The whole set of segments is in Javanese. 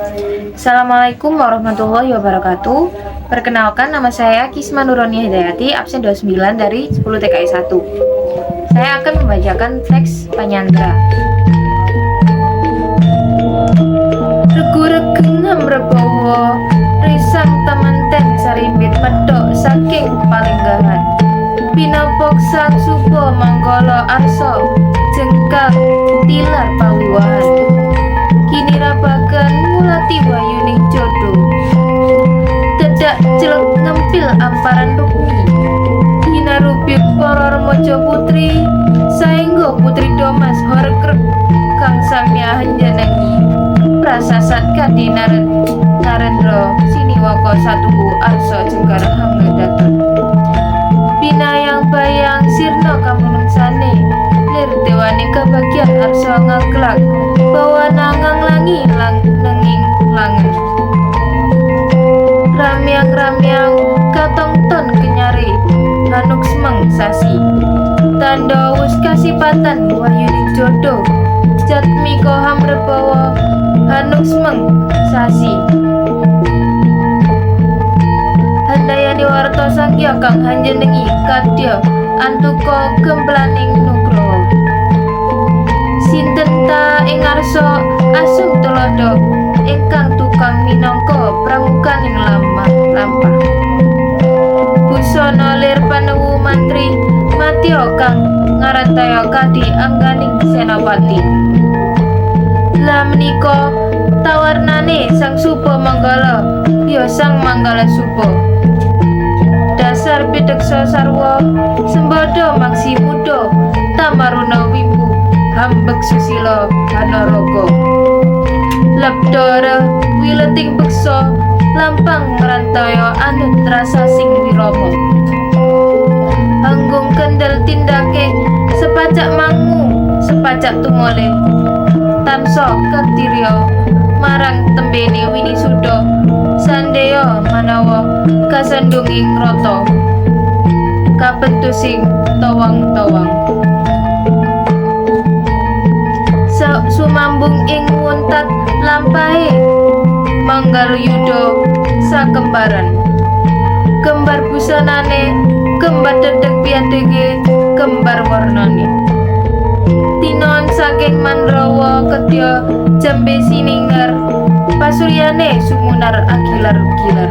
Assalamualaikum warahmatullahi wabarakatuh. Perkenalkan, nama saya Kisma Nuroni Hidayati, absen 29 dari 10 TKI 1. Saya akan membacakan teks Panyandra. Regu-regeng hamrebawa, risang temanten sarimbit medok saking palenggahan. Pinapok sang suba manggala arsa, jengkal tilar pawiwahan. Kini rabagan mulati wayuning jodoh, tedak jelek ngempil amparan rukmi. Hinarubik para remaja putri, saengga putri domas horekrek kang samya hanjenengi. Prasasat kadi narendra siniwaka satuhu arsa jengkar hanggedaton. Binayang bayang sirna kamunungsane, lir dewane kebagian arsa ngaglak, bawa nangang langi nenging langit. Ramyang-ramyang katongton kenyari, hanuk semeng sasi. Tanda wus kasipatan wahyuning jodoh, jatmiko hamrebawa, hanuk semeng sasi. Handayani warta sangya kang hanjenengi kadya antuka gemplaning nugroho. Sinten ta ing arsa asung tulodo, ingkang tukang minangka pramukaning lampah. Busana lir panewu mantri, matya kang ngarantaya kadi angganing senapati. Lah menika tawarnane sang suba manggala, ya sang manggala suba. Dasar pideksa sarwa, sembodo maksi muda, tamaruna wimbu, hambek susila hanaraga. Labdara wileting beksa, lampang merantaya anut rasa sing wirama. Anggung kendel tindake, sepacak mangu, sepacak tumole. Tansa katirya marang tembene winisuda, sandeya manawa kasandunging rata, kapentusing tawang-tawang. Sumambung ing wuntat lampahe, manggal yuda sakembaran. Kembar busanane, kembar dedeg piadege, kembar warnane. Tinon saking mandrawa kedya jambe siningar, pasuryane sumunar agilar-gilar.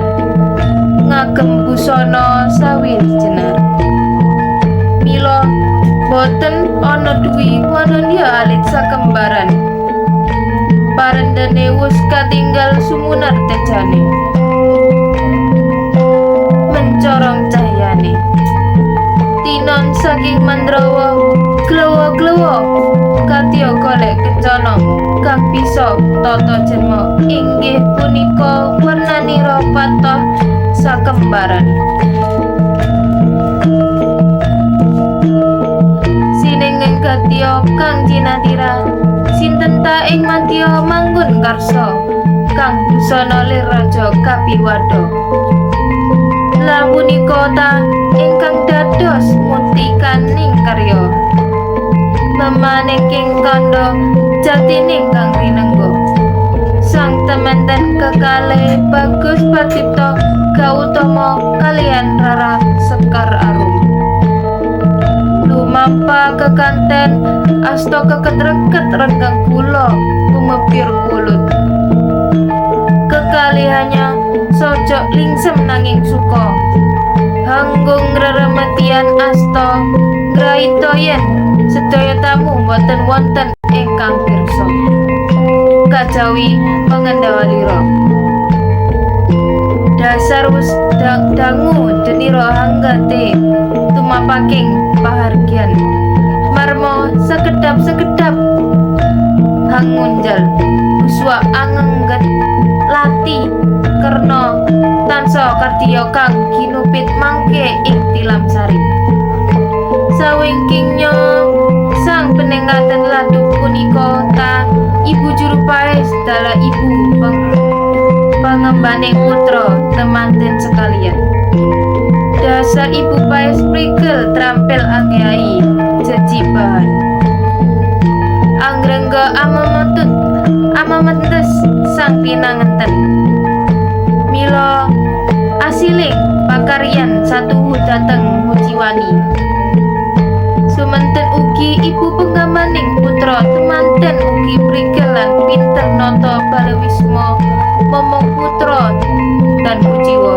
Ngagem busana sawi jenar. Mila boten ana duwi wananya alit sakembaran. Parendene wus katinggal sumunar tejane, mencorong cahyane. Tinon saking mandrawa glewa-glewa, katya golek kencana kang bisa tata jema, inggih punika warnanira patah sakembaran. Sinenging katya kang jinatira, sinten ta ing mantya manggon karsa, kang busana lir raja kapiwada. Lah punika ta ingkang dados mutikaning karya, memaning kanda jatining kang rinengga. Sang temanten kekalih bagus patipta, gautama kalian rara sekar arum. Lumampa kekanten asta keket-reket renggang kula kumepir kulut. Kekalihannya sojok lingsem nanging suka, hanggung reremetian asta ngraita yen sedaya tamu boten wonten ingkang pirsa. Kajawi pengendawalira, dasar wus dangu denira hanggate, tumapaking pahargyan. Marmo sekedap-sekedap hangunjal, uswa angengget lati kerna tansa kardiya kang ginupit mangke ing tilam sari. Sawingkingnya sang peninggalan laduk punika ta ibu juru paes dala ibu pangembaning putra temanten sekalian. Dasar ibu paes prigel trampil angyai jejiban. Anggrengga amamatut Amamentes sang pinangenten. Mila asiling pakaryan satu dhateng mujiwani. Sumanten ugi ibu penggamaning putra temanten ugi prigelan pinter nata balawisma momong putra dan kuciwa.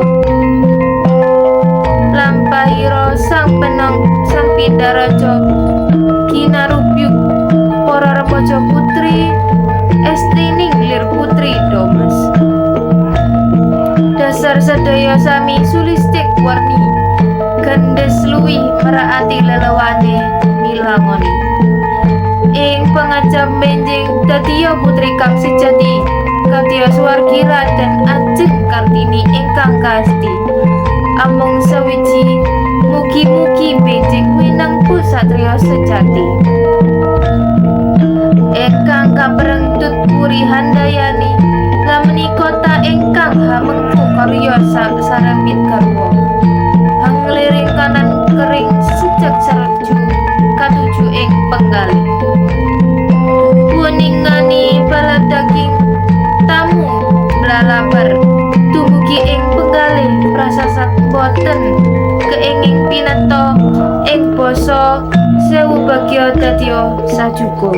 Lampahira sang pindaraja kinarubyuk para remaja putri estrining lir putri Domas. Dasar sedaya sami sulistik warni gendes luwih meraati lelewane milangoni. Ing pangajab benjing dadiya putri kang sejati kadya swargi Raden Ajeng Kartini ingkang kasti. Amung sawiji mugi-mugi benjing winangku satriya sejati. Ingkang kaprengtut puri handayani lamenika ta ingkang hamengku karya sarempit garwa. Hangliring kanan kering sejak sarju katuju ing penggali. Puningani bala daging tamu blalabar dumugi ing penggali prasasat boten keinging pinata ing basa sewu bagya dadya sajuga.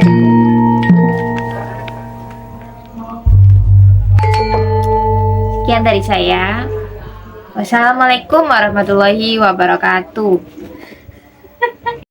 Sekian dari saya. Wassalamualaikum warahmatullahi wabarakatuh.